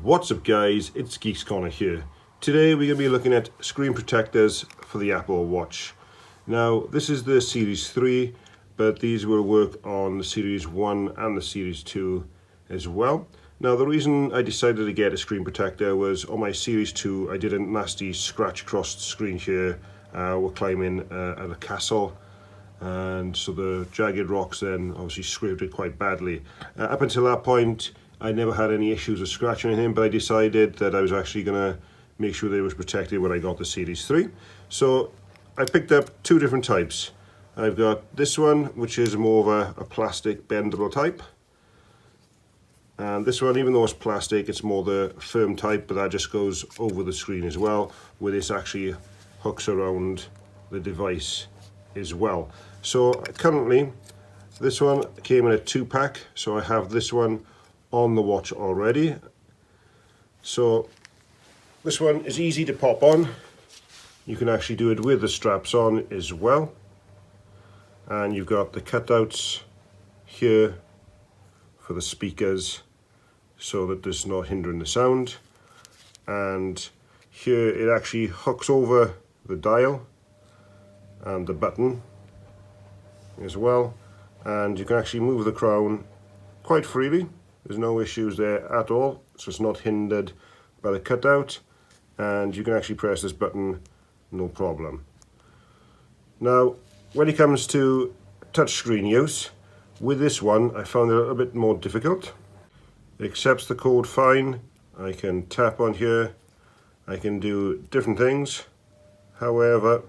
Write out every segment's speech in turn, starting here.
What's up guys, it's Geeks-Corner here. Today we're going to be looking at screen protectors for the Apple Watch. Now this is the Series 3, but these will work on the Series 1 and the Series 2 as well. Now the reason I decided to get a screen protector was on my Series 2 I did a nasty scratch across the screen here. We're climbing at a castle, and so the jagged rocks then obviously scraped it quite badly. Up until that point I never had any issues with scratching anything, but I decided that I was actually going to make sure that it was protected when I got the Series 3. So I picked up two different types. I've got this one, which is more of a plastic bendable type. And this one, even though it's plastic, it's more the firm type, but that just goes over the screen as well, where this actually hooks around the device as well. So currently, this one came in a 2-pack, so I have this one on the watch already. So this one is easy to pop on. You can actually do it with the straps on as well. And you've got the cutouts here for the speakers so that there's not hindering the sound. And here it actually hooks over the dial and the button as well. And you can actually move the crown quite freely. There's no issues there at all, so it's not hindered by the cutout, and you can actually press this button no problem. Now when it comes to touchscreen use, with this one I found it a little bit more difficult. It accepts the code fine. I can tap on here, I can do different things. However,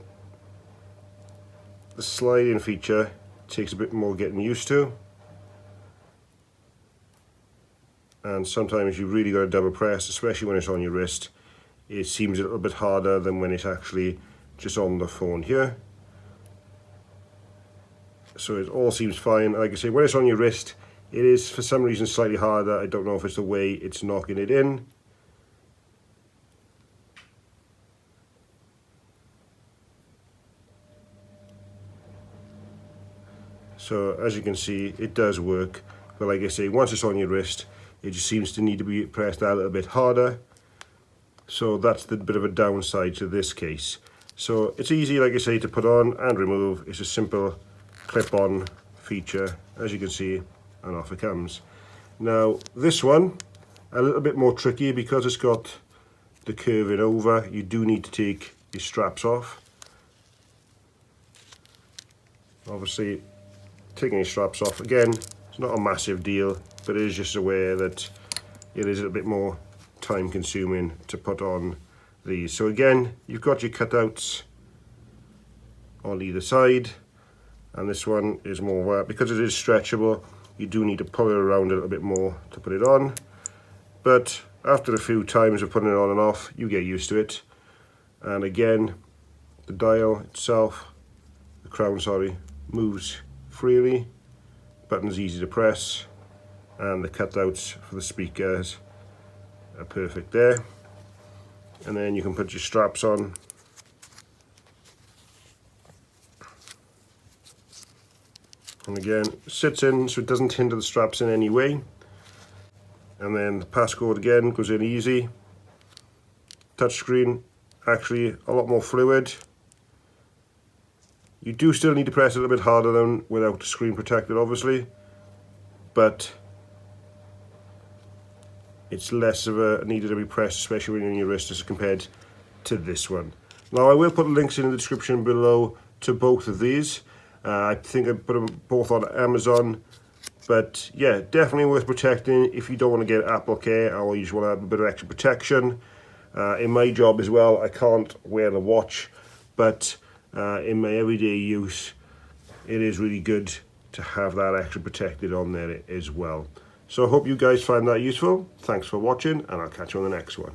the sliding feature takes a bit more getting used to, and sometimes you really got to double press, especially when it's on your wrist. It seems a little bit harder than when it's actually just on the phone here. So it all seems fine. Like I say, when it's on your wrist, it is for some reason slightly harder. I don't know if it's the way it's knocking it in. So as you can see, it does work, but like I say, once it's on your wrist, it just seems to need to be pressed out a little bit harder. So that's the bit of a downside to this case. So it's easy, like I say, to put on and remove. It's a simple clip-on feature, as you can see, and off it comes. Now this one, a little bit more tricky because it's got the curving over. You do need to take your straps off. Obviously, taking your straps off, again, it's not a massive deal, but it is just aware that it is a bit more time consuming to put on these. So again, you've got your cutouts on either side, and this one is more, because it is stretchable, you do need to pull it around a little bit more to put it on. But after a few times of putting it on and off, you get used to it. And again, the dial itself, the crown, sorry, moves freely. Button's easy to press, and the cutouts for the speakers are perfect there. And then you can put your straps on. And again, it sits in so it doesn't hinder the straps in any way. And then the passcode again goes in easy. Touchscreen, actually a lot more fluid. You do still need to press a little bit harder than without the screen protected, obviously, but it's less of a needed to be pressed, especially when you're on your wrist, as compared to this one. Now I will put links in the description below to both of these. I think I put them both on Amazon, but yeah, definitely worth protecting if you don't want to get Apple Care or you just want to have a bit of extra protection. In my job as well, I can't wear the watch, but in my everyday use, it is really good to have that extra protected on there as well. So I hope you guys find that useful. Thanks for watching, and I'll catch you on the next one.